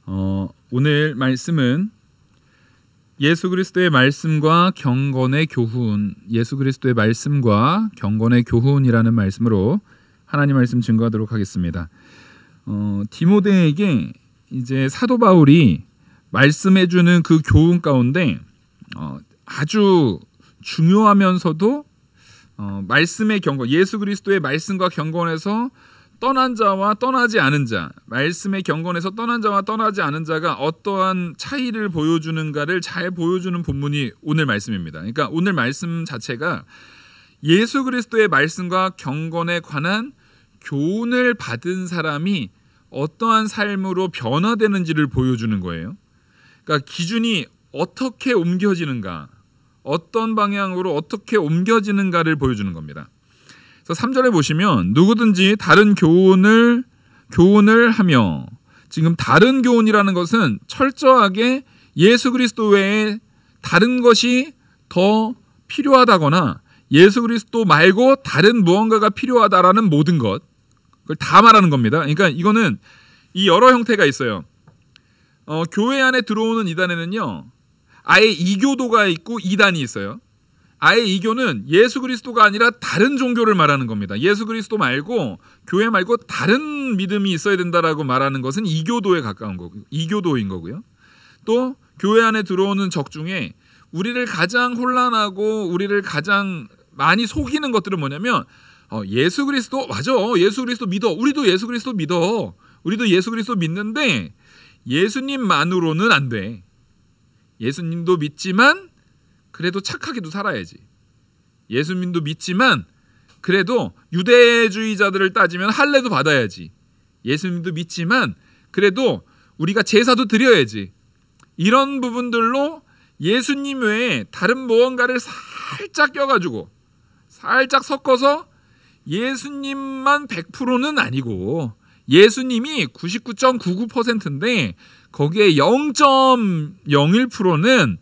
오늘 말씀은 예수 그리스도의 말씀과 경건의 교훈, 예수 그리스도의 말씀과 경건의 교훈이라는 말씀으로 하나님 말씀 증거하도록 하겠습니다. 디모데에게 이제 사도 바울이 말씀해주는 그 교훈 가운데 아주 중요하면서도 말씀의 경건, 예수 그리스도의 말씀과 경건에서 떠난 자와 떠나지 않은 자, 말씀의 경건에서 떠난 자와 떠나지 않은 자가 어떠한 차이를 보여주는가를 잘 보여주는 본문이 오늘 말씀입니다. 그러니까 오늘 말씀 자체가 예수 그리스도의 말씀과 경건에 관한 교훈을 받은 사람이 어떠한 삶으로 변화되는지를 보여주는 거예요. 그러니까 기준이 어떻게 옮겨지는가, 어떤 방향으로 어떻게 옮겨지는가를 보여주는 겁니다. 그래서 3절에 보시면 누구든지 다른 교훈을 하며, 지금 다른 교훈이라는 것은 철저하게 예수 그리스도 외에 다른 것이 더 필요하다거나 예수 그리스도 말고 다른 무언가가 필요하다라는 모든 것, 그걸 다 말하는 겁니다. 그러니까 이거는 이 여러 형태가 있어요. 교회 안에 들어오는 이단에는요, 아예 이교도가 있고 이단이 있어요. 아예 이교는 예수 그리스도가 아니라 다른 종교를 말하는 겁니다. 예수 그리스도 말고, 교회 말고 다른 믿음이 있어야 된다라고 말하는 것은 이교도에 가까운 거고요. 이교도인 거고요. 또 교회 안에 들어오는 적 중에 우리를 가장 혼란하고 우리를 가장 많이 속이는 것들은 뭐냐면, 예수 그리스도 맞아, 예수 그리스도 믿어, 우리도 예수 그리스도 믿어, 우리도 예수 그리스도 믿는데 예수님만으로는 안 돼. 예수님도 믿지만 그래도 착하게도 살아야지. 예수님도 믿지만 그래도 유대주의자들을 따지면 할례도 받아야지. 예수님도 믿지만 그래도 우리가 제사도 드려야지. 이런 부분들로 예수님 외에 다른 무언가를 살짝 껴가지고 살짝 섞어서 예수님만 100%는 아니고 예수님이 99.99%인데 거기에 0.01%는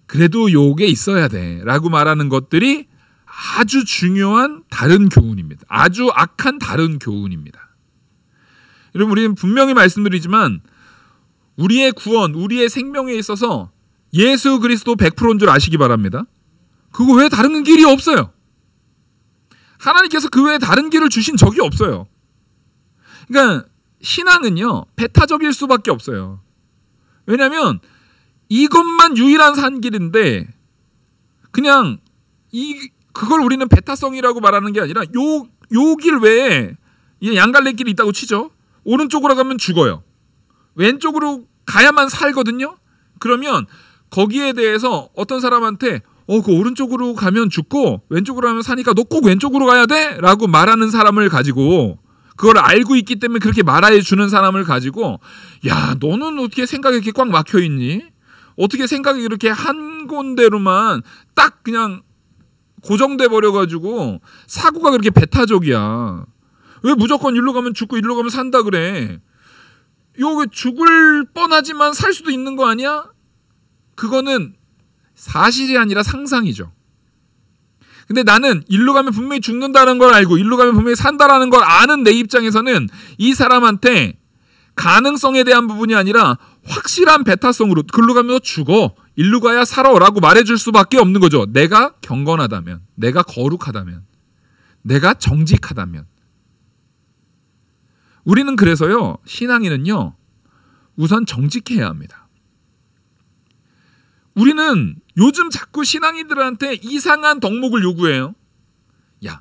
그래도 요게 있어야 돼 라고 말하는 것들이 아주 중요한 다른 교훈입니다. 아주 악한 다른 교훈입니다. 여러분, 우리는 분명히 말씀드리지만 우리의 구원, 우리의 생명에 있어서 예수 그리스도 100%인 줄 아시기 바랍니다. 그거 외에 다른 길이 없어요. 하나님께서 그 외에 다른 길을 주신 적이 없어요. 그러니까 신앙은요, 배타적일 수밖에 없어요. 왜냐하면 이것만 유일한 산길인데 그냥 그걸 우리는 배타성이라고 말하는 게 아니라 요 길 외에 양갈래길이 있다고 치죠. 오른쪽으로 가면 죽어요. 왼쪽으로 가야만 살거든요. 그러면 거기에 대해서 어떤 사람한테 그 오른쪽으로 가면 죽고 왼쪽으로 가면 사니까 너 꼭 왼쪽으로 가야 돼? 라고 말하는 사람을 가지고, 그걸 알고 있기 때문에 그렇게 말해 주는 사람을 가지고, 야, 너는 어떻게 생각이 이렇게 꽉 막혀 있니? 어떻게 생각이 이렇게 한 군데로만 딱 그냥 고정돼 버려가지고 사고가 그렇게 배타적이야. 왜 무조건 일로 가면 죽고 일로 가면 산다 그래? 이거 왜 죽을 뻔하지만 살 수도 있는 거 아니야? 그거는 사실이 아니라 상상이죠. 근데 나는 일로 가면 분명히 죽는다는 걸 알고 일로 가면 분명히 산다라는 걸 아는 내 입장에서는 이 사람한테 가능성에 대한 부분이 아니라 확실한 배타성으로 글로 가면 너 죽어, 일로 가야 살아 라고 말해줄 수밖에 없는 거죠. 내가 경건하다면, 내가 거룩하다면, 내가 정직하다면. 우리는 그래서요, 신앙인은요, 우선 정직해야 합니다. 우리는 요즘 자꾸 신앙인들한테 이상한 덕목을 요구해요. 야,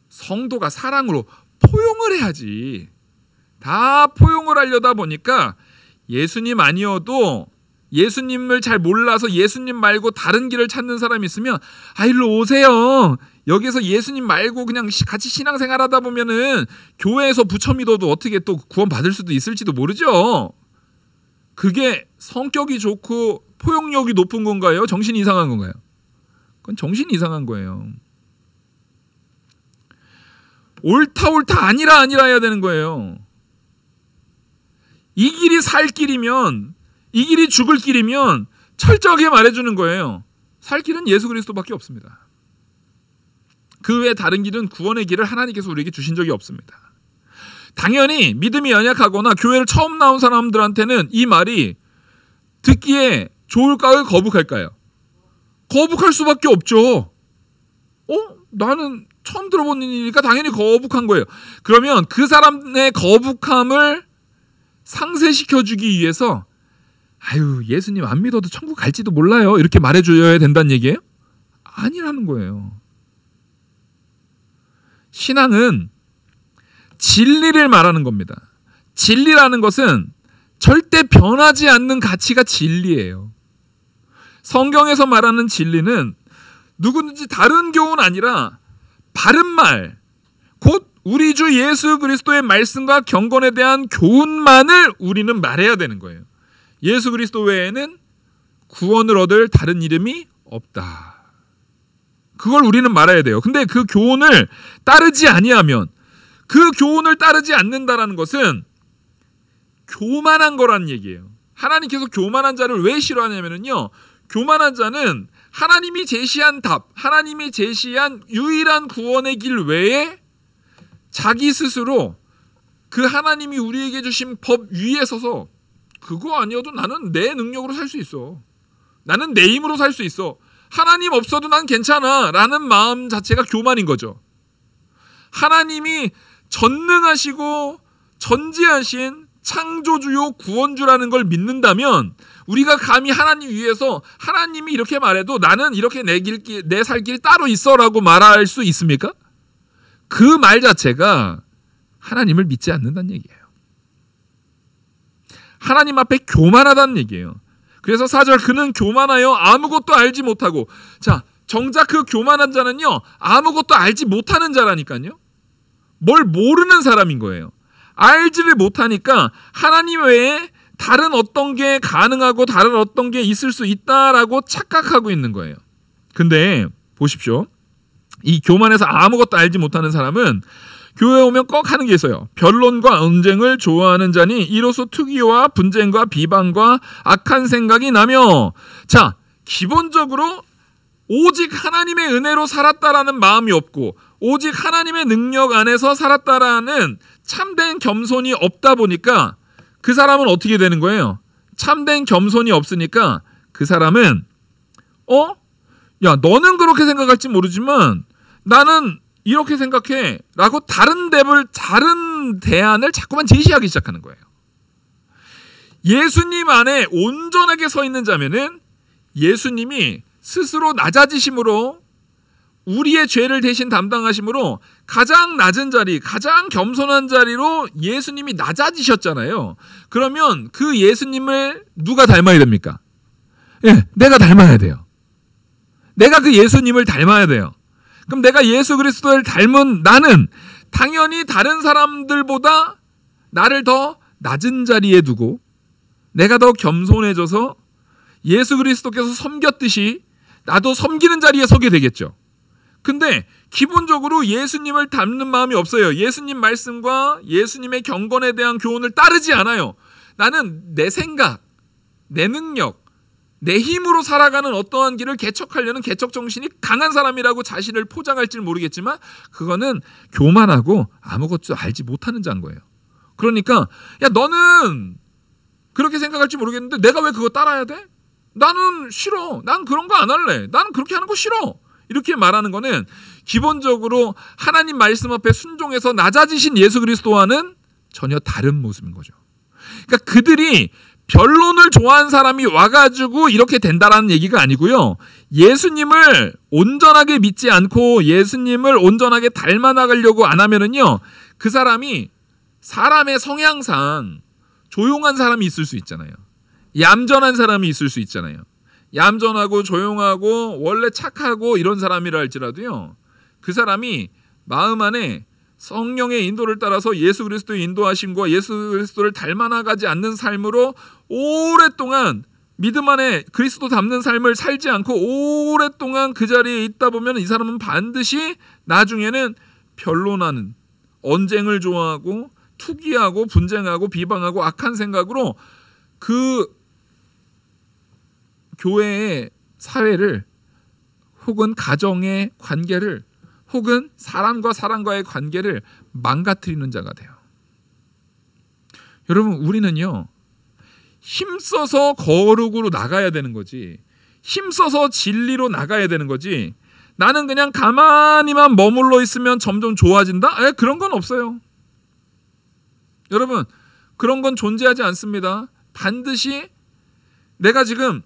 성도가 사랑으로 포용을 해야지. 다 포용을 하려다 보니까 예수님 아니어도, 예수님을 잘 몰라서 예수님 말고 다른 길을 찾는 사람이 있으면 일로 오세요. 여기서 예수님 말고 그냥 같이 신앙생활 하다 보면은 교회에서 부처 믿어도 어떻게 또 구원 받을 수도 있을지도 모르죠. 그게 성격이 좋고 포용력이 높은 건가요? 정신이 이상한 건가요? 그건 정신이 이상한 거예요. 옳다 아니라 해야 되는 거예요. 이 길이 살 길이면, 이 길이 죽을 길이면 철저하게 말해주는 거예요. 살 길은 예수 그리스도밖에 없습니다. 그 외에 다른 길은 구원의 길을 하나님께서 우리에게 주신 적이 없습니다. 당연히 믿음이 연약하거나 교회를 처음 나온 사람들한테는 이 말이 듣기에 좋을까요? 거북할까요? 거북할 수밖에 없죠. 나는 처음 들어본 일이니까 당연히 거북한 거예요. 그러면 그 사람의 거북함을 상쇄시켜주기 위해서 예수님 안 믿어도 천국 갈지도 몰라요, 이렇게 말해줘야 된다는 얘기예요? 아니라는 거예요. 신앙은 진리를 말하는 겁니다. 진리라는 것은 절대 변하지 않는 가치가 진리예요. 성경에서 말하는 진리는 누구든지 다른 교훈 아니라 바른 말, 곧 우리 주 예수 그리스도의 말씀과 경건에 대한 교훈만을 우리는 말해야 되는 거예요. 예수 그리스도 외에는 구원을 얻을 다른 이름이 없다. 그걸 우리는 말해야 돼요. 근데 그 교훈을 따르지 아니하면, 그 교훈을 따르지 않는다라는 것은 교만한 거라는 얘기예요. 하나님께서 교만한 자를 왜 싫어하냐면요, 교만한 자는 하나님이 제시한 답, 하나님이 제시한 유일한 구원의 길 외에 자기 스스로 그 하나님이 우리에게 주신 법 위에 서서 그거 아니어도 나는 내 능력으로 살 수 있어, 나는 내 힘으로 살 수 있어, 하나님 없어도 난 괜찮아 라는 마음 자체가 교만인 거죠. 하나님이 전능하시고 전지하신 창조주요 구원주라는 걸 믿는다면 우리가 감히 하나님 위해서 하나님이 이렇게 말해도 나는 이렇게 내 살 길이 따로 있어 라고 말할 수 있습니까? 그 말 자체가 하나님을 믿지 않는다는 얘기예요. 하나님 앞에 교만하다는 얘기예요. 그래서 4절, 그는 교만하여 아무것도 알지 못하고, 자, 정작 그 교만한 자는요, 아무것도 알지 못하는 자라니까요. 뭘 모르는 사람인 거예요. 알지를 못하니까 하나님 외에 다른 어떤 게 가능하고 다른 어떤 게 있을 수 있다라고 착각하고 있는 거예요. 근데 보십시오. 이 교만해서 아무것도 알지 못하는 사람은 교회에 오면 꼭 하는 게 있어요. 변론과 언쟁을 좋아하는 자니 이로써 투기와 분쟁과 비방과 악한 생각이 나며, 자, 기본적으로 오직 하나님의 은혜로 살았다라는 마음이 없고 오직 하나님의 능력 안에서 살았다라는 참된 겸손이 없다 보니까 그 사람은 어떻게 되는 거예요? 참된 겸손이 없으니까 그 사람은 야, 너는 그렇게 생각할지 모르지만 나는 이렇게 생각해 라고 다른 대안을 자꾸만 제시하기 시작하는 거예요. 예수님 안에 온전하게 서 있는 자면은 예수님이 스스로 낮아지심으로, 우리의 죄를 대신 담당하심으로 가장 낮은 자리, 가장 겸손한 자리로 예수님이 낮아지셨잖아요. 그러면 그 예수님을 누가 닮아야 됩니까? 내가 닮아야 돼요. 내가 그 예수님을 닮아야 돼요. 그럼 내가 예수 그리스도를 닮은 나는 당연히 다른 사람들보다 나를 더 낮은 자리에 두고 내가 더 겸손해져서 예수 그리스도께서 섬겼듯이 나도 섬기는 자리에 서게 되겠죠. 근데 기본적으로 예수님을 닮는 마음이 없어요. 예수님 말씀과 예수님의 경건에 대한 교훈을 따르지 않아요. 나는 내 생각, 내 능력, 내 힘으로 살아가는 어떠한 길을 개척하려는 개척 정신이 강한 사람이라고 자신을 포장할지는 모르겠지만 그거는 교만하고 아무것도 알지 못하는 자인 거예요. 그러니까 야, 너는 그렇게 생각할지 모르겠는데 내가 왜 그거 따라야 돼? 나는 싫어. 난 그런 거 안 할래. 나는 그렇게 하는 거 싫어. 이렇게 말하는 거는 기본적으로 하나님 말씀 앞에 순종해서 낮아지신 예수 그리스도와는 전혀 다른 모습인 거죠. 그러니까 그들이 변론을 좋아하는 사람이 와가지고 이렇게 된다라는 얘기가 아니고요. 예수님을 온전하게 믿지 않고 예수님을 온전하게 닮아 나가려고 안 하면은요, 그 사람이 사람의 성향상 조용한 사람이 있을 수 있잖아요. 얌전한 사람이 있을 수 있잖아요. 얌전하고 조용하고 원래 착하고 이런 사람이라 할지라도요, 그 사람이 마음 안에 성령의 인도를 따라서 예수 그리스도의 인도하심과 예수 그리스도를 닮아나가지 않는 삶으로 오랫동안 믿음 안에 그리스도 닮는 삶을 살지 않고 오랫동안 그 자리에 있다 보면 이 사람은 반드시 나중에는 변론하는, 언쟁을 좋아하고 투기하고 분쟁하고 비방하고 악한 생각으로 그 교회의 사회를 혹은 가정의 관계를 혹은 사람과 사람과의 관계를 망가뜨리는 자가 돼요. 여러분, 우리는요, 힘써서 거룩으로 나가야 되는 거지, 힘써서 진리로 나가야 되는 거지, 나는 그냥 가만히만 머물러 있으면 점점 좋아진다? 그런 건 없어요. 여러분, 그런 건 존재하지 않습니다. 반드시 내가 지금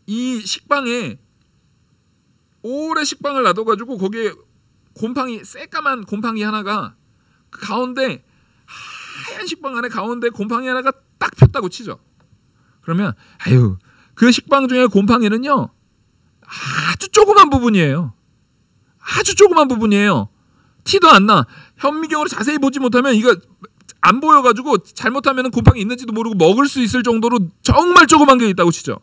이 식빵에 오래 식빵을 놔둬가지고 거기에 곰팡이, 새까만 곰팡이 하나가 그 가운데, 하얀 식빵 안에 가운데 곰팡이 하나가 딱 폈다고 치죠. 그러면 그 식빵 중에 곰팡이는요, 아주 조그만 부분이에요. 아주 조그만 부분이에요. 티도 안 나. 현미경으로 자세히 보지 못하면 이거 안 보여가지고 잘못하면 곰팡이 있는지도 모르고 먹을 수 있을 정도로 정말 조그만 게 있다고 치죠.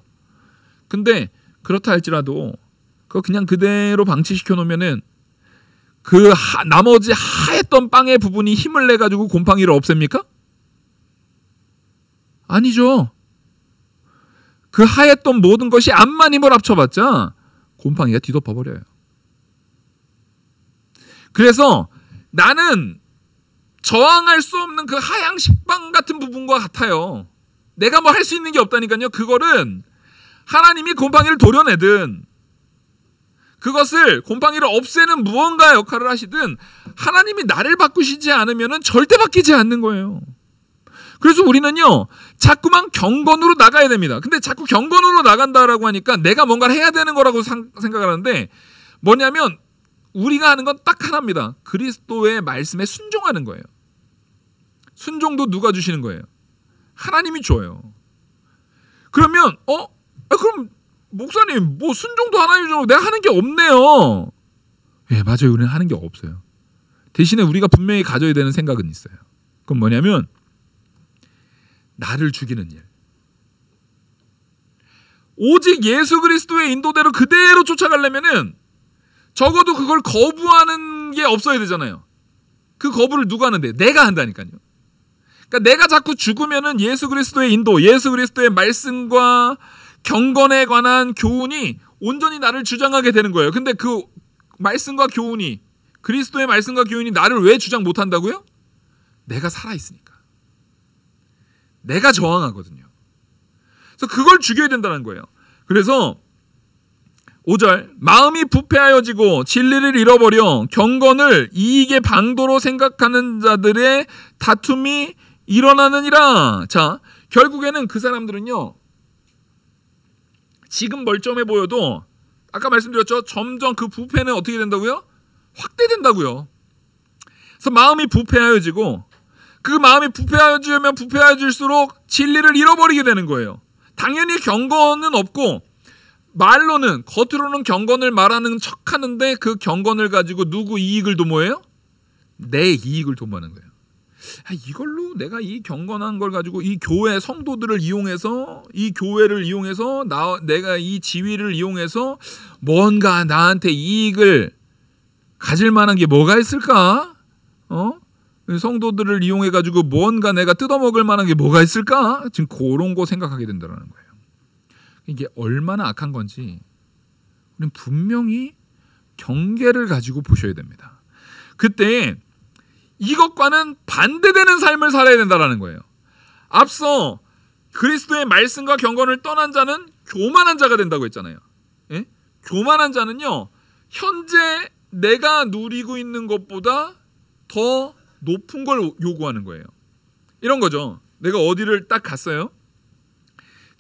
근데 그렇다 할지라도 그거 그냥 그대로 방치시켜 놓으면은 그 나머지 하였던 빵의 부분이 힘을 내가지고 곰팡이를 없앱니까? 아니죠. 그 하였던 모든 것이 암만 힘을 합쳐봤자 곰팡이가 뒤덮어버려요. 그래서 나는 저항할 수 없는 그 하얀 식빵 같은 부분과 같아요. 내가 뭐 할 수 있는 게 없다니까요. 그거는 하나님이 곰팡이를 도려내든 그것을 곰팡이를 없애는 무언가 역할을 하시든 하나님이 나를 바꾸시지 않으면 절대 바뀌지 않는 거예요. 그래서 우리는요, 자꾸만 경건으로 나가야 됩니다. 근데 자꾸 경건으로 나간다라고 하니까 내가 뭔가를 해야 되는 거라고 생각을 하는데, 뭐냐면 우리가 하는 건 딱 하나입니다. 그리스도의 말씀에 순종하는 거예요. 순종도 누가 주시는 거예요? 하나님이 줘요. 그러면 그럼 목사님, 뭐 순종도 하나님이 줘, 내가 하는 게 없네요. 예, 맞아요. 우리는 하는 게 없어요. 대신에 우리가 분명히 가져야 되는 생각은 있어요. 그건 뭐냐면 나를 죽이는 일. 오직 예수 그리스도의 인도대로 그대로 쫓아가려면은 적어도 그걸 거부하는 게 없어야 되잖아요. 그 거부를 누가 하는데? 내가 한다니까요. 그러니까 내가 자꾸 죽으면은 예수 그리스도의 인도, 예수 그리스도의 말씀과 경건에 관한 교훈이 온전히 나를 주장하게 되는 거예요. 근데 그 말씀과 교훈이, 그리스도의 말씀과 교훈이 나를 왜 주장 못한다고요? 내가 살아있으니까. 내가 저항하거든요. 그래서 그걸 죽여야 된다는 거예요. 그래서 5절, 마음이 부패하여지고 진리를 잃어버려 경건을 이익의 방도로 생각하는 자들의 다툼이 일어나느니라. 자, 결국에는 그 사람들은요, 지금 멀쩡해 보여도 아까 말씀드렸죠. 점점 그 부패는 어떻게 된다고요? 확대된다고요. 그래서 마음이 부패하여지고, 그 마음이 부패하여지면 부패하여질수록 진리를 잃어버리게 되는 거예요. 당연히 경건은 없고, 말로는, 겉으로는 경건을 말하는 척 하는데 그 경건을 가지고 누구 이익을 도모해요? 내 이익을 도모하는 거예요. 이걸로 내가 이 경건한 걸 가지고 이 교회 성도들을 이용해서, 이 교회를 이용해서, 내가 이 지위를 이용해서 뭔가 나한테 이익을 가질 만한 게 뭐가 있을까? 성도들을 이용해 가지고 뭔가 내가 뜯어먹을 만한 게 뭐가 있을까? 지금 그런 거 생각하게 된다는 거예요. 이게 얼마나 악한 건지 우리는 분명히 경계를 가지고 보셔야 됩니다. 그때 이것과는 반대되는 삶을 살아야 된다는 거예요. 앞서 그리스도의 말씀과 경건을 떠난 자는 교만한 자가 된다고 했잖아요. 예? 교만한 자는요, 현재 내가 누리고 있는 것보다 더 높은 걸 요구하는 거예요. 이런 거죠. 내가 어디를 딱 갔어요.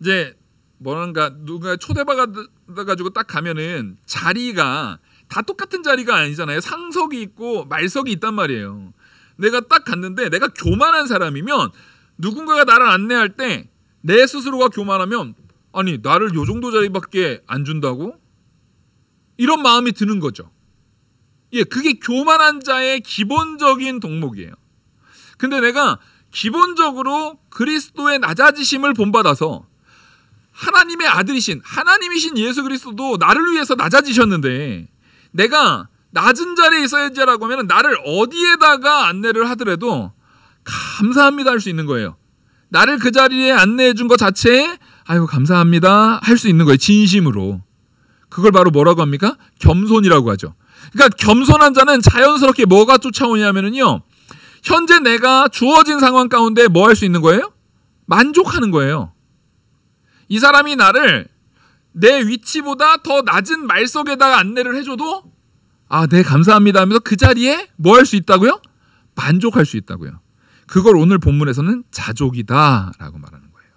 이제 뭐랄까, 누가 초대받아가지고 딱 가면은 자리가 다 똑같은 자리가 아니잖아요. 상석이 있고 말석이 있단 말이에요. 내가 딱 갔는데 내가 교만한 사람이면 누군가가 나를 안내할 때 내 스스로가 교만하면, 아니 나를 요 정도 자리밖에 안 준다고? 이런 마음이 드는 거죠. 예, 그게 교만한 자의 기본적인 덕목이에요. 근데 내가 기본적으로 그리스도의 낮아지심을 본받아서 하나님의 아들이신, 하나님이신 예수 그리스도도 나를 위해서 낮아지셨는데 내가 낮은 자리에 있어야지라고 하면 나를 어디에다가 안내를 하더라도 감사합니다 할 수 있는 거예요. 나를 그 자리에 안내해 준 것 자체에 아이고 감사합니다 할 수 있는 거예요. 진심으로. 그걸 바로 뭐라고 합니까? 겸손이라고 하죠. 그러니까 겸손한 자는 자연스럽게 뭐가 쫓아오냐면요, 현재 내가 주어진 상황 가운데 뭐 할 수 있는 거예요? 만족하는 거예요. 이 사람이 나를 내 위치보다 더 낮은 말석에다가 안내를 해줘도 네, 감사합니다 하면서 그 자리에 뭐 할 수 있다고요? 만족할 수 있다고요. 그걸 오늘 본문에서는 자족이다라고 말하는 거예요.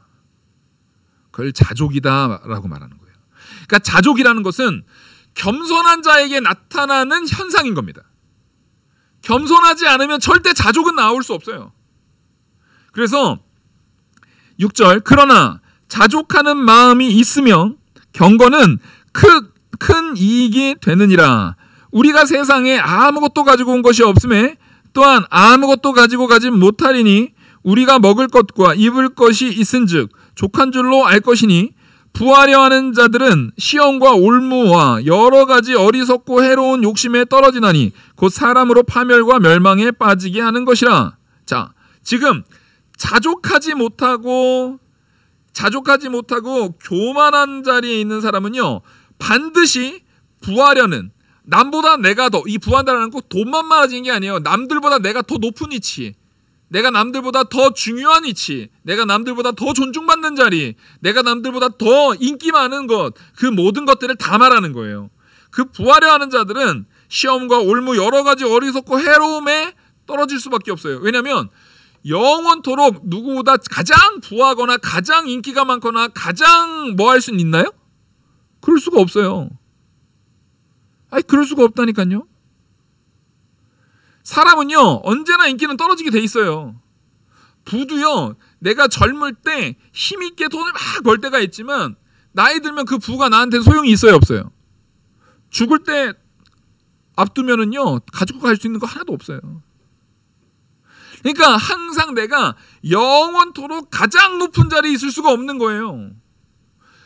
그걸 자족이다라고 말하는 거예요. 그러니까 자족이라는 것은 겸손한 자에게 나타나는 현상인 겁니다. 겸손하지 않으면 절대 자족은 나올 수 없어요. 그래서 6절, 그러나 자족하는 마음이 있으면 경건은 큰 이익이 되느니라. 우리가 세상에 아무것도 가지고 온 것이 없음에 또한 아무것도 가지고 가지 못하리니 우리가 먹을 것과 입을 것이 있은즉 족한 줄로 알 것이니 부하려 하는 자들은 시험과 올무와 여러 가지 어리석고 해로운 욕심에 떨어지나니 곧 사람으로 파멸과 멸망에 빠지게 하는 것이라. 자, 지금 자족하지 못하고 교만한 자리에 있는 사람은요, 반드시 부하려는, 남보다 내가 더, 이 부한다는 건 돈만 많아지는 게 아니에요. 남들보다 내가 더 높은 위치, 내가 남들보다 더 중요한 위치, 내가 남들보다 더 존중받는 자리, 내가 남들보다 더 인기 많은 것, 그 모든 것들을 다 말하는 거예요. 그 부하려 하는 자들은 시험과 올무 여러 가지 어리석고 해로움에 떨어질 수밖에 없어요. 왜냐하면 영원토록 누구보다 가장 부하거나 가장 인기가 많거나 가장 뭐 할 수는 있나요? 그럴 수가 없어요. 그럴 수가 없다니까요. 사람은요, 언제나 인기는 떨어지게 돼 있어요. 부도요, 내가 젊을 때 힘있게 돈을 막 벌 때가 있지만 나이 들면 그 부가 나한테 소용이 있어요, 없어요? 죽을 때 앞두면은요, 가지고 갈 수 있는 거 하나도 없어요. 그러니까 항상 내가 영원토록 가장 높은 자리에 있을 수가 없는 거예요.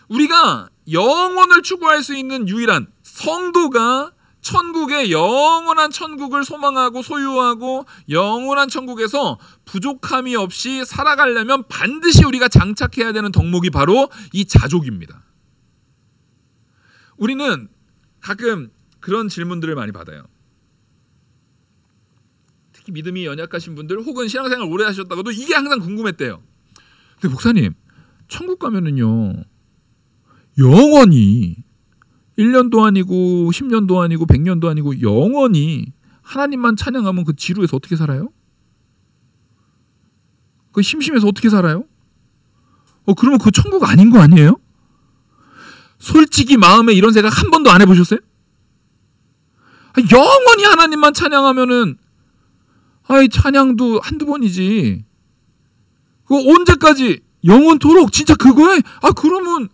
우리가 영원을 추구할 수 있는 유일한 성도가 천국의 영원한 천국을 소망하고 소유하고 영원한 천국에서 부족함이 없이 살아가려면 반드시 우리가 장착해야 되는 덕목이 바로 이 자족입니다. 우리는 가끔 그런 질문들을 많이 받아요. 특히 믿음이 연약하신 분들 혹은 신앙생활 오래 하셨다고도 이게 항상 궁금했대요. 근데 목사님, 천국 가면은요, 영원히 1년도 아니고 10년도 아니고 100년도 아니고 영원히 하나님만 찬양하면 그 지루해서 어떻게 살아요? 그 심심해서 어떻게 살아요? 그러면 그 천국 아닌 거 아니에요? 솔직히 마음에 이런 생각 한 번도 안 해보셨어요? 영원히 하나님만 찬양하면은 찬양도 한두 번이지. 그거 언제까지 영원토록 진짜 그거에 그러면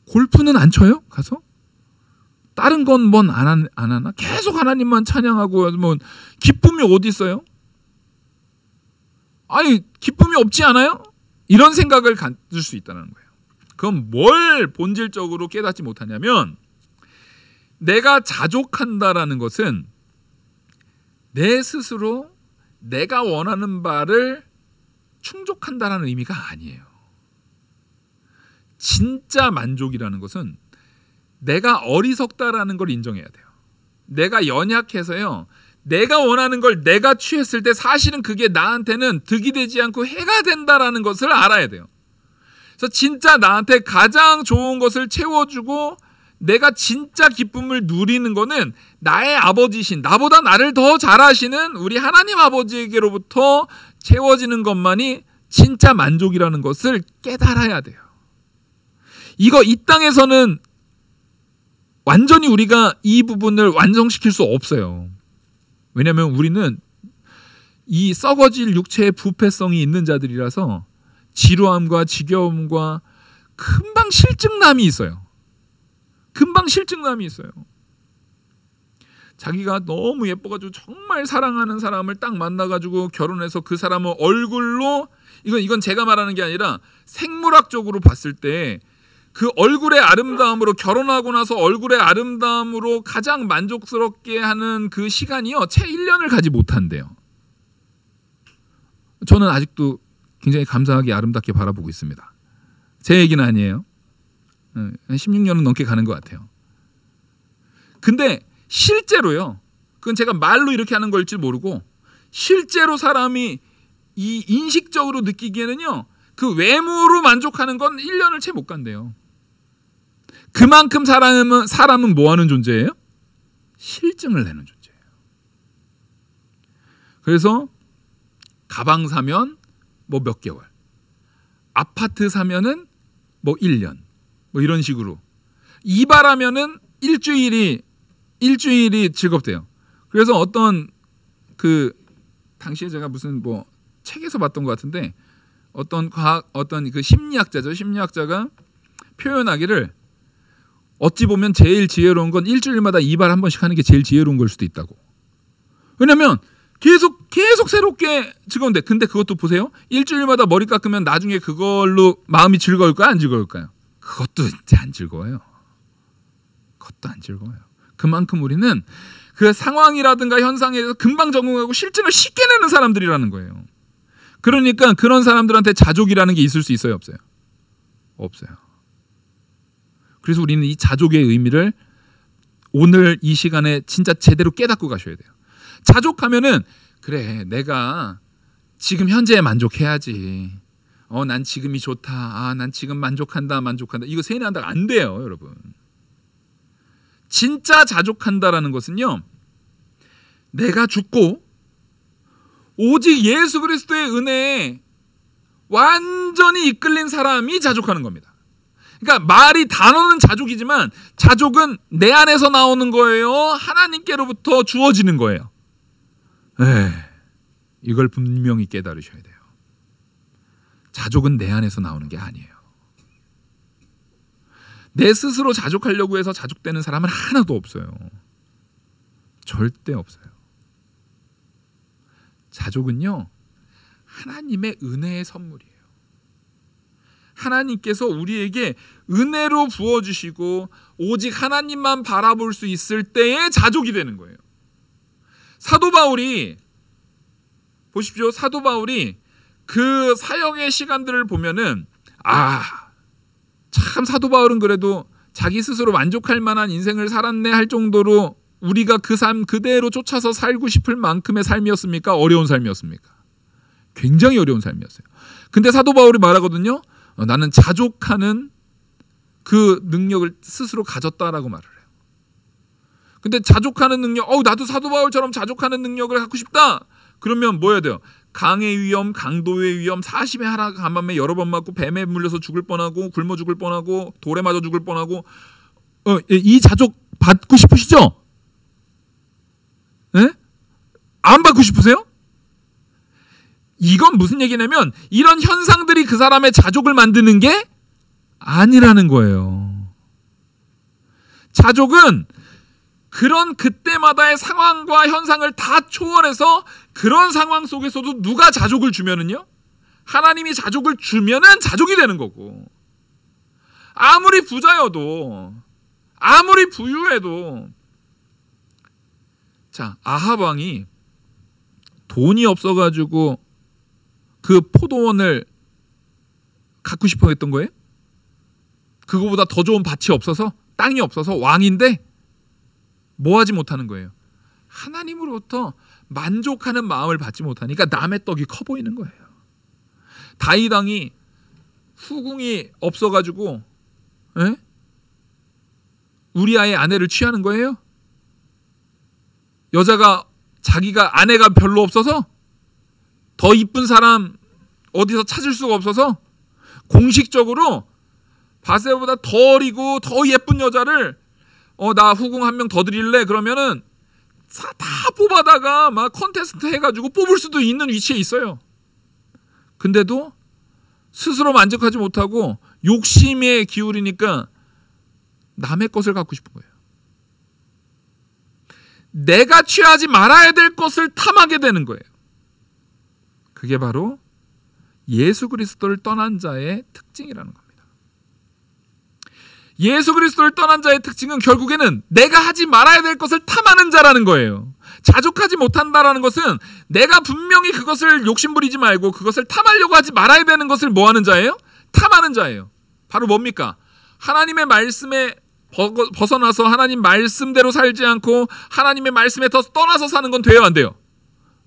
골프는 안 쳐요? 가서? 다른 건 뭔 안 하나? 계속 하나님만 찬양하고 뭐 기쁨이 어디 있어요? 기쁨이 없지 않아요? 이런 생각을 가질 수 있다는 거예요. 그럼 뭘 본질적으로 깨닫지 못하냐면, 내가 자족한다라는 것은 내 스스로 내가 원하는 바를 충족한다라는 의미가 아니에요. 진짜 만족이라는 것은 내가 어리석다라는 걸 인정해야 돼요. 내가 연약해서요, 내가 원하는 걸 내가 취했을 때 사실은 그게 나한테는 득이 되지 않고 해가 된다라는 것을 알아야 돼요. 그래서 진짜 나한테 가장 좋은 것을 채워주고 내가 진짜 기쁨을 누리는 거는 나의 아버지신, 나보다 나를 더 잘 아시는 우리 하나님 아버지에게로부터 채워지는 것만이 진짜 만족이라는 것을 깨달아야 돼요. 이 땅에서는 완전히 우리가 이 부분을 완성시킬 수 없어요. 왜냐하면 우리는 이 썩어질 육체의 부패성이 있는 자들이라서 지루함과 지겨움과 금방 실증남이 있어요. 자기가 너무 예뻐가지고 정말 사랑하는 사람을 딱 만나가지고 결혼해서 그 사람을 얼굴로, 이건 제가 말하는 게 아니라 생물학적으로 봤을 때 그 얼굴의 아름다움으로, 결혼하고 나서 얼굴의 아름다움으로 가장 만족스럽게 하는 그 시간이요, 채 1년을 가지 못한대요. 저는 아직도 굉장히 감사하게 아름답게 바라보고 있습니다. 제 얘기는 아니에요. 한 16년은 넘게 가는 것 같아요. 근데 실제로요, 그건 제가 말로 이렇게 하는 걸지 모르고 실제로 사람이 이 인식적으로 느끼기에는요, 그 외모로 만족하는 건 1년을 채 못 간대요. 그만큼 사람은 뭐 하는 존재예요? 실증을 내는 존재예요. 그래서 가방 사면 뭐 몇 개월, 아파트 사면은 뭐 1년, 뭐 이런 식으로 이발하면은 일주일이 즐겁대요. 그래서 어떤 그 당시에 제가 무슨 뭐 책에서 봤던 것 같은데 어떤 그 심리학자가 표현하기를 어찌 보면 제일 지혜로운 건 일주일마다 이발 한 번씩 하는 게 제일 지혜로운 걸 수도 있다고. 왜냐면 계속 새롭게 즐거운데, 근데 그것도 보세요. 일주일마다 머리 깎으면 나중에 그걸로 마음이 즐거울까요? 안 즐거울까요? 그것도 이제 안 즐거워요. 그것도 안 즐거워요. 그만큼 우리는 그 상황이라든가 현상에서 금방 적응하고 실증을 쉽게 내는 사람들이라는 거예요. 그러니까 그런 사람들한테 자족이라는 게 있을 수 있어요? 없어요? 없어요. 그래서 우리는 이 자족의 의미를 오늘 이 시간에 진짜 제대로 깨닫고 가셔야 돼요. 자족하면은 그래, 내가 지금 현재에 만족해야지. 난 지금이 좋다. 난 지금 만족한다. 이거 세뇌한다가 안 돼요, 여러분. 진짜 자족한다라는 것은요, 내가 죽고 오직 예수 그리스도의 은혜에 완전히 이끌린 사람이 자족하는 겁니다. 그러니까 말이 단어는 자족이지만 자족은 내 안에서 나오는 거예요? 하나님께로부터 주어지는 거예요? 이걸 분명히 깨달으셔야 돼요. 자족은 내 안에서 나오는 게 아니에요. 내 스스로 자족하려고 해서 자족되는 사람은 하나도 없어요. 절대 없어요. 자족은요, 하나님의 은혜의 선물이에요. 하나님께서 우리에게 은혜로 부어주시고 오직 하나님만 바라볼 수 있을 때에 자족이 되는 거예요. 사도 바울이 보십시오. 사도 바울이 그 사역의 시간들을 보면은 참 사도 바울은 그래도 자기 스스로 만족할 만한 인생을 살았네 할 정도로 우리가 그 삶 그대로 쫓아서 살고 싶을 만큼의 삶이었습니까? 어려운 삶이었습니까? 굉장히 어려운 삶이었어요. 근데 사도 바울이 말하거든요. 나는 자족하는 그 능력을 스스로 가졌다라고 말을 해요. 근데 자족하는 능력, 나도 사도 바울처럼 자족하는 능력을 갖고 싶다. 그러면 뭐 해야 돼요? 강의 위험, 강도의 위험, 40에 하나 감암에 여러 번 맞고 뱀에 물려서 죽을 뻔하고 굶어 죽을 뻔하고 돌에 맞아 죽을 뻔하고 이 자족 받고 싶으시죠? 네? 안 받고 싶으세요? 이건 무슨 얘기냐면 이런 현상들이 그 사람의 자족을 만드는 게 아니라는 거예요. 자족은 그런 그때마다의 상황과 현상을 다 초월해서 그런 상황 속에서도 누가 자족을 주면은요, 하나님이 자족을 주면은 자족이 되는 거고, 아무리 부자여도 아무리 부유해도, 자, 아합 왕이 돈이 없어가지고 그 포도원을 갖고 싶어 했던 거예요? 그거보다 더 좋은 밭이 없어서, 땅이 없어서 왕인데 뭐 하지 못하는 거예요? 하나님으로부터 만족하는 마음을 받지 못하니까 남의 떡이 커 보이는 거예요. 다윗 왕이 후궁이 없어가지고 우리아의 아내를 취하는 거예요? 여자가 자기가 아내가 별로 없어서 더 이쁜 사람 어디서 찾을 수가 없어서 공식적으로 바세바보다 더 어리고 더 예쁜 여자를 나 후궁 한 명 더 드릴래? 그러면은 다 뽑아다가 막 컨테스트 해가지고 뽑을 수도 있는 위치에 있어요. 근데도 스스로 만족하지 못하고 욕심에 기울이니까 남의 것을 갖고 싶은 거예요. 내가 취하지 말아야 될 것을 탐하게 되는 거예요. 그게 바로 예수 그리스도를 떠난 자의 특징이라는 겁니다. 예수 그리스도를 떠난 자의 특징은 결국에는 내가 하지 말아야 될 것을 탐하는 자라는 거예요. 자족하지 못한다라는 것은 내가 분명히 그것을 욕심부리지 말고 그것을 탐하려고 하지 말아야 되는 것을 뭐 하는 자예요? 탐하는 자예요. 바로 뭡니까? 하나님의 말씀에 벗어나서 하나님 말씀대로 살지 않고 하나님의 말씀에 더 떠나서 사는 건 돼요, 안 돼요?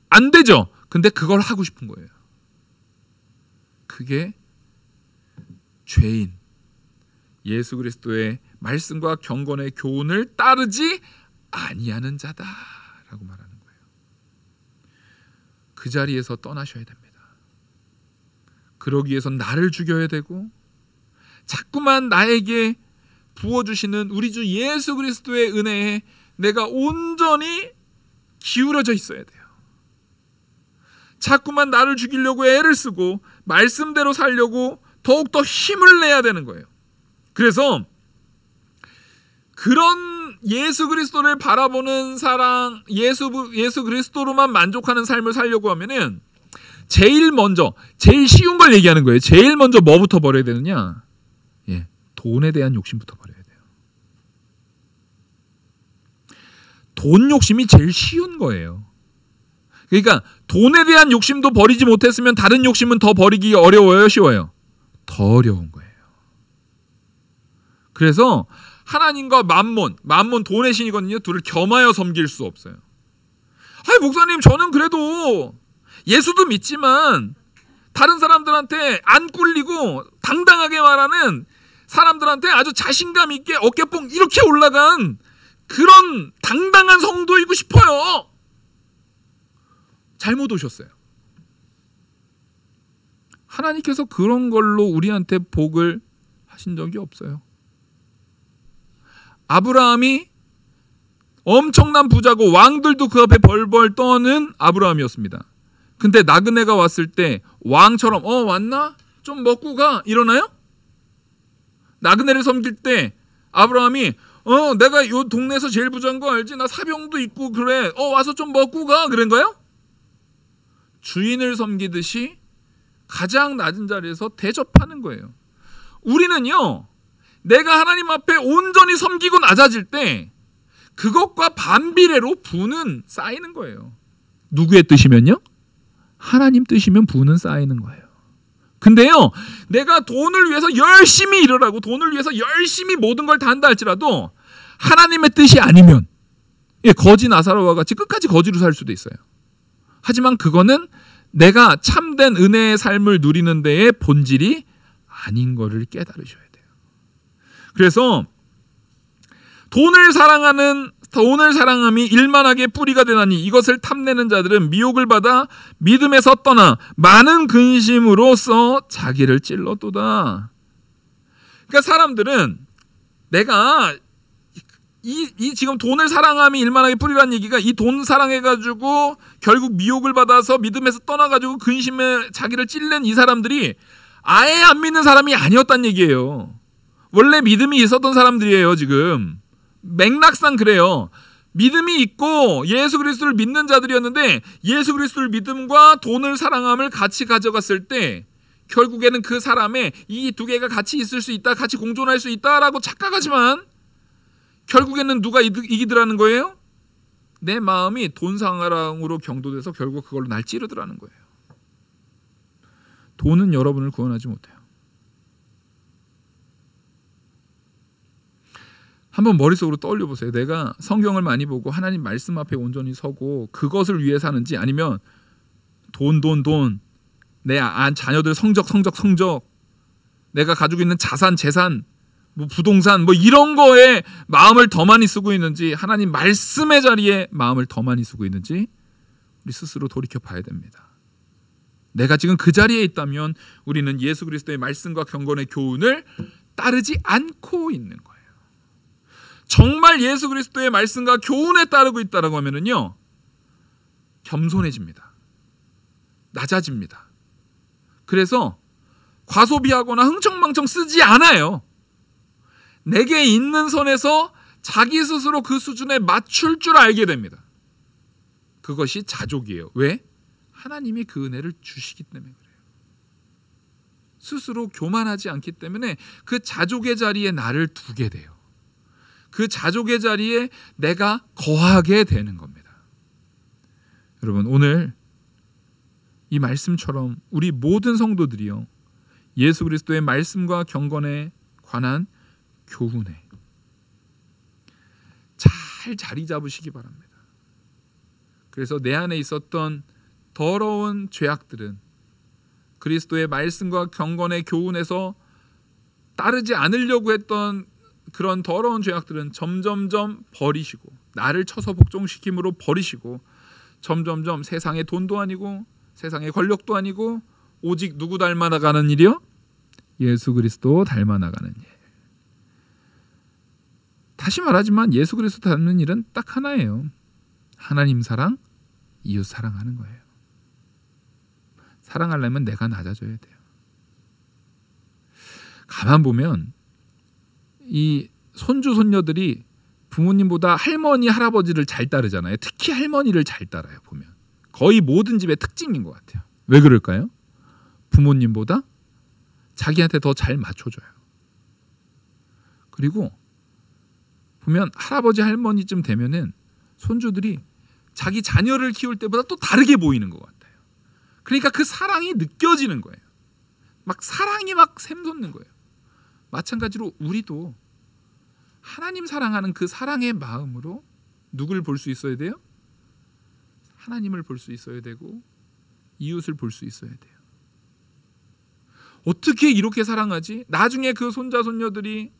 안 되죠. 근데 그걸 하고 싶은 거예요. 그게 죄인, 예수 그리스도의 말씀과 경건의 교훈을 따르지 아니하는 자다라고 말하는 거예요. 그 자리에서 떠나셔야 됩니다. 그러기 위해선 나를 죽여야 되고 자꾸만 나에게 부어주시는 우리 주 예수 그리스도의 은혜에 내가 온전히 기울어져 있어야 돼요. 자꾸만 나를 죽이려고 애를 쓰고 말씀대로 살려고 더욱더 힘을 내야 되는 거예요. 그래서 그런 예수 그리스도를 바라보는 사랑, 예수 그리스도로만 만족하는 삶을 살려고 하면은 제일 쉬운 걸 얘기하는 거예요. 제일 먼저 뭐부터 버려야 되느냐? 돈에 대한 욕심부터 버려야 돼요. 돈 욕심이 제일 쉬운 거예요. 그러니까 돈에 대한 욕심도 버리지 못했으면 다른 욕심은 더 버리기 어려워요, 쉬워요? 더 어려운 거예요. 그래서 하나님과 만몬 돈의 신이거든요. 둘을 겸하여 섬길 수 없어요. 목사님, 저는 그래도 예수도 믿지만 다른 사람들한테 안 꿀리고 당당하게 말하는 사람들한테 아주 자신감 있게 어깨뽕 이렇게 올라간 그런 당당한 성도이고 싶어요. 잘못 오셨어요. 하나님께서 그런 걸로 우리한테 복을 하신 적이 없어요. 아브라함이 엄청난 부자고 왕들도 그 앞에 벌벌 떠는 아브라함이었습니다. 근데 나그네가 왔을 때 왕처럼 왔나? 좀 먹고 가 이러나요? 나그네를 섬길 때 아브라함이 내가 요 동네에서 제일 부자인 거 알지? 나 사병도 있고 그래. 와서 좀 먹고 가 그런가요? 주인을 섬기듯이 가장 낮은 자리에서 대접하는 거예요. 우리는요, 내가 하나님 앞에 온전히 섬기고 낮아질 때 그것과 반비례로 부는 쌓이는 거예요. 누구의 뜻이면요? 하나님 뜻이면 부는 쌓이는 거예요. 근데요, 내가 돈을 위해서 열심히 일을 하고 돈을 위해서 열심히 모든 걸 다 한다 할지라도 하나님의 뜻이 아니면 거지 나사로와 같이 끝까지 거지로 살 수도 있어요. 하지만 그거는 내가 참된 은혜의 삶을 누리는 데의 본질이 아닌 거를 깨달으셔야 돼요. 그래서 돈을 사랑함이 일만하게 뿌리가 되나니 이것을 탐내는 자들은 미혹을 받아 믿음에서 떠나 많은 근심으로써 자기를 찔렀도다. 그러니까 사람들은 내가 이 지금 돈을 사랑함이 일만하게 뿌리라는 얘기가 이 돈 사랑해가지고 결국 미혹을 받아서 믿음에서 떠나가지고 근심에 자기를 찔른 이 사람들이 아예 안 믿는 사람이 아니었단 얘기예요. 원래 믿음이 있었던 사람들이에요. 지금 맥락상 그래요. 믿음이 있고 예수 그리스도를 믿는 자들이었는데 예수 그리스도를 믿음과 돈을 사랑함을 같이 가져갔을 때 결국에는 그 사람의 이 두 개가 같이 있을 수 있다, 같이 공존할 수 있다라고 착각하지만 결국에는 누가 이기더라는 거예요? 내 마음이 돈 사랑으로 경도돼서 결국 그걸로 날 찌르더라는 거예요. 돈은 여러분을 구원하지 못해요. 한번 머릿속으로 떠올려 보세요. 내가 성경을 많이 보고 하나님 말씀 앞에 온전히 서고 그것을 위해 사는지, 아니면 돈, 내 자녀들 성적, 내가 가지고 있는 자산, 재산, 부동산 이런 거에 마음을 더 많이 쓰고 있는지, 하나님 말씀의 자리에 마음을 더 많이 쓰고 있는지 우리 스스로 돌이켜 봐야 됩니다. 내가 지금 그 자리에 있다면 우리는 예수 그리스도의 말씀과 경건의 교훈을 따르지 않고 있는 거예요. 정말 예수 그리스도의 말씀과 교훈에 따르고 있다라고 하면은요, 겸손해집니다. 낮아집니다. 그래서 과소비하거나 흥청망청 쓰지 않아요. 내게 있는 선에서 자기 스스로 그 수준에 맞출 줄 알게 됩니다. 그것이 자족이에요. 왜? 하나님이 그 은혜를 주시기 때문에 그래요. 스스로 교만하지 않기 때문에 그 자족의 자리에 나를 두게 돼요. 그 자족의 자리에 내가 거하게 되는 겁니다. 여러분, 오늘 이 말씀처럼 우리 모든 성도들이요, 예수 그리스도의 말씀과 경건에 관한 교훈에 잘 자리 잡으시기 바랍니다. 그래서 내 안에 있었던 더러운 죄악들은 그리스도의 말씀과 경건의 교훈에서 따르지 않으려고 했던 그런 더러운 죄악들은 점점점 버리시고 나를 쳐서 복종시킴으로 버리시고 점점점 세상의 돈도 아니고 세상의 권력도 아니고 오직 누구 닮아나가는 일이요? 예수 그리스도 닮아나가는 일. 다시 말하지만 예수 그리스도 닮는 일은 딱 하나예요. 하나님 사랑, 이웃 사랑하는 거예요. 사랑하려면 내가 낮아져야 돼요. 가만 보면 이 손주 손녀들이 부모님보다 할머니 할아버지를 잘 따르잖아요. 특히 할머니를 잘 따라요. 보면 거의 모든 집의 특징인 것 같아요. 왜 그럴까요? 부모님보다 자기한테 더 잘 맞춰줘요. 그리고 보면 할아버지 할머니쯤 되면은 손주들이 자기 자녀를 키울 때보다 또 다르게 보이는 것 같아요. 그러니까 그 사랑이 느껴지는 거예요. 막 사랑이 막 샘솟는 거예요. 마찬가지로 우리도 하나님 사랑하는 그 사랑의 마음으로 누굴 볼 수 있어야 돼요? 하나님을 볼 수 있어야 되고 이웃을 볼 수 있어야 돼요. 어떻게 이렇게 사랑하지? 나중에 그 손자 손녀들이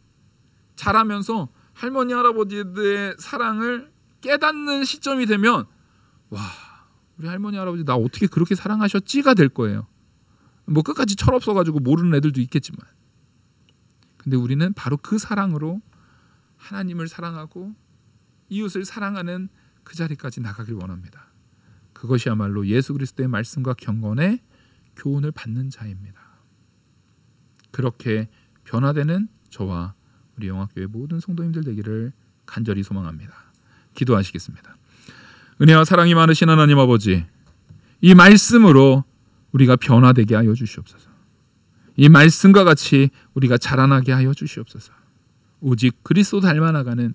자라면서 할머니 할아버지들의 사랑을 깨닫는 시점이 되면 와, 우리 할머니 할아버지 나 어떻게 그렇게 사랑하셨지가 될 거예요. 뭐 끝까지 철없어가지고 모르는 애들도 있겠지만, 근데 우리는 바로 그 사랑으로 하나님을 사랑하고 이웃을 사랑하는 그 자리까지 나가길 원합니다. 그것이야말로 예수 그리스도의 말씀과 경건의 교훈을 받는 자입니다. 그렇게 변화되는 저와 우리 영화교회 모든 성도님들 되기를 간절히 소망합니다. 기도하시겠습니다. 은혜와 사랑이 많으신 하나님 아버지, 이 말씀으로 우리가 변화되게 하여 주시옵소서. 이 말씀과 같이 우리가 자라나게 하여 주시옵소서. 오직 그리스도 닮아나가는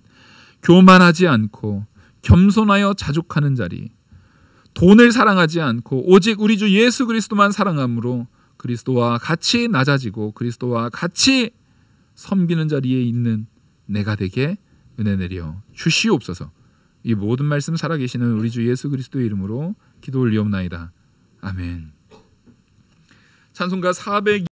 교만하지 않고 겸손하여 자족하는 자리, 돈을 사랑하지 않고 오직 우리 주 예수 그리스도만 사랑함으로 그리스도와 같이 낮아지고 그리스도와 같이 섬기는 자리에 있는 내가 되게 은혜 내려 주시옵소서. 이 모든 말씀 살아계시는 우리 주 예수 그리스도의 이름으로 기도 올리옵나이다. 아멘. 찬송가 400